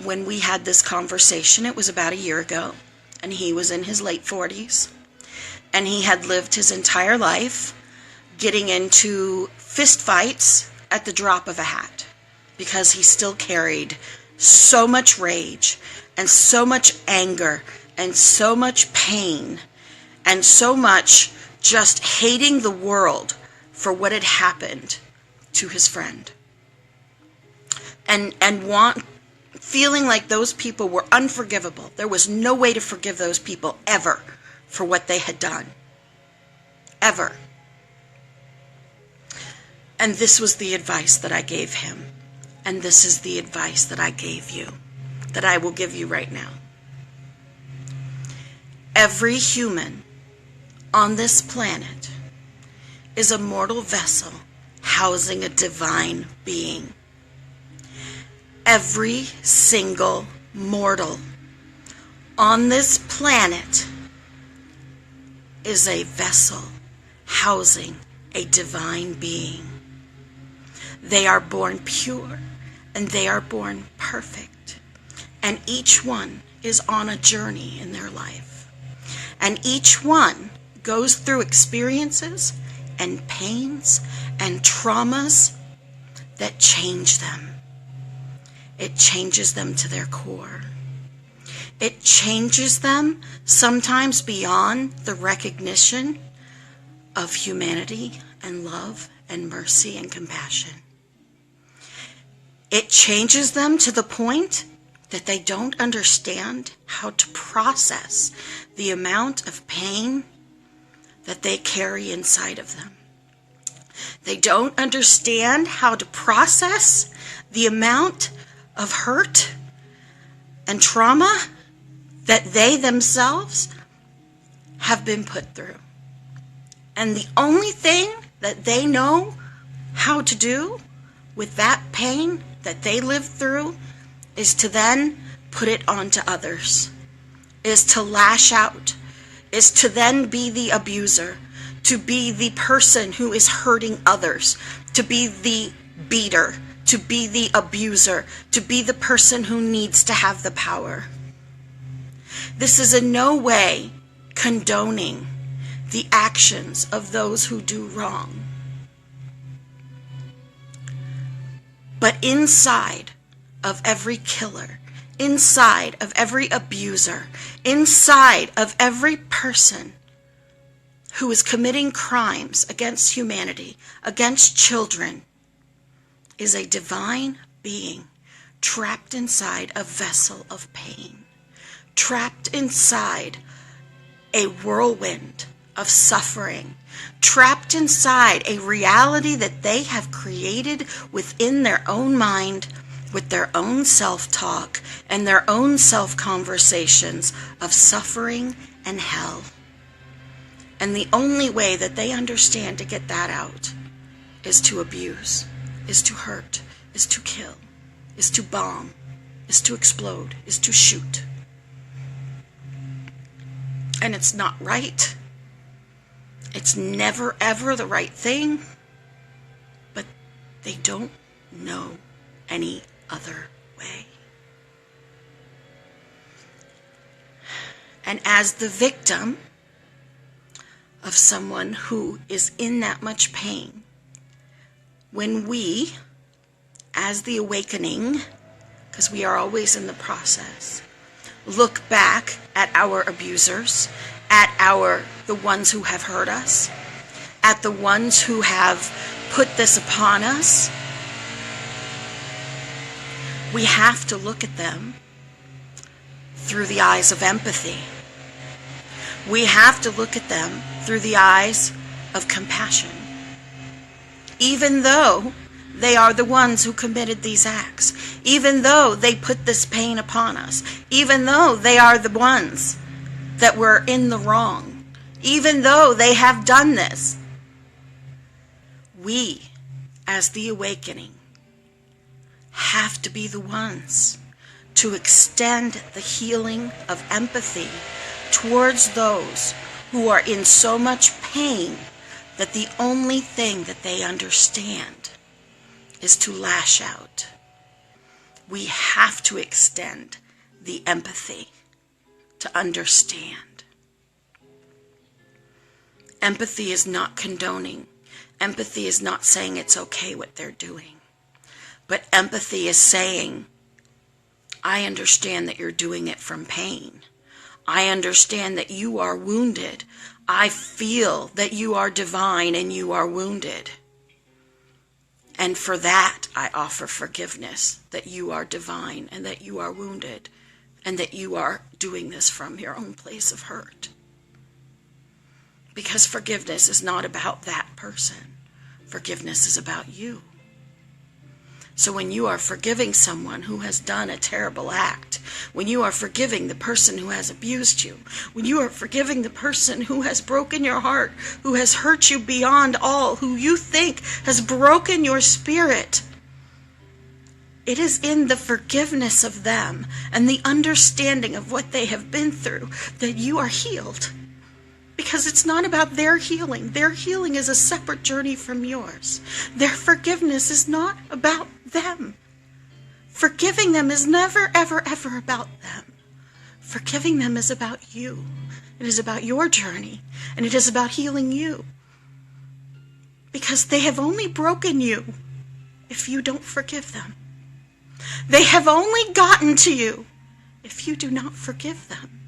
when we had this conversation. It was about a year ago, and he was in his late 40s, and he had lived his entire life getting into fist fights at the drop of a hat because he still carried so much rage and so much anger and so much pain and so much just hating the world for what had happened to his friend. And feeling like those people were unforgivable. There was no way to forgive those people ever for what they had done. Ever. And this was the advice that I gave him. And this is the advice that I gave you, that I will give you right now. Every human on this planet is a mortal vessel housing a divine being. Every single mortal on this planet is a vessel housing a divine being. They are born pure and they are born perfect. And each one is on a journey in their life. And each one goes through experiences and pains and traumas that change them. It changes them to their core. It changes them sometimes beyond the recognition of humanity and love and mercy and compassion. It changes them to the point that they don't understand how to process the amount of pain that they carry inside of them. They don't understand how to process the amount of hurt and trauma that they themselves have been put through. And the only thing that they know how to do with that pain that they lived through is to then put it onto others, is to lash out, is to then be the abuser, to be the person who is hurting others, to be the beater, to be the abuser, to be the person who needs to have the power. This is in no way condoning the actions of those who do wrong. But inside of every killer, inside of every abuser, inside of every person who is committing crimes against humanity, against children, is a divine being trapped inside a vessel of pain, trapped inside a whirlwind of suffering, trapped inside a reality that they have created within their own mind, with their own self-talk and their own self-conversations of suffering and hell. And the only way that they understand to get that out is to abuse, is to hurt, is to kill, is to bomb, is to explode, is to shoot. And it's not right. It's never, ever the right thing. But they don't know any other way. And as the victim of someone who is in that much pain, when we, as the awakening, because we are always in the process, look back at our abusers, at the ones who have hurt us, at the ones who have put this upon us, we have to look at them through the eyes of empathy. We have to look at them through the eyes of compassion. Even though they are the ones who committed these acts, even though they put this pain upon us, even though they are the ones that were in the wrong, even though they have done this, we, as the awakening, have to be the ones to extend the healing of empathy towards those who are in so much pain that the only thing that they understand is to lash out. we have to extend the empathy to understand. Empathy is not condoning. Empathy is not saying it's okay what they're doing. But empathy is saying, I understand that you're doing it from pain. I understand that you are wounded. I feel that you are divine and you are wounded. And for that, I offer forgiveness, that you are divine and that you are wounded and that you are doing this from your own place of hurt. Because forgiveness is not about that person. Forgiveness is about you. So when you are forgiving someone who has done a terrible act, when you are forgiving the person who has abused you, when you are forgiving the person who has broken your heart, who has hurt you beyond all, who you think has broken your spirit, it is in the forgiveness of them and the understanding of what they have been through that you are healed. Because it's not about their healing. Their healing is a separate journey from yours. Their forgiveness is not about them. Forgiving them is never, ever, ever about them. Forgiving them is about you. It is about your journey, and it is about healing you. Because they have only broken you if you don't forgive them. They have only gotten to you if you do not forgive them.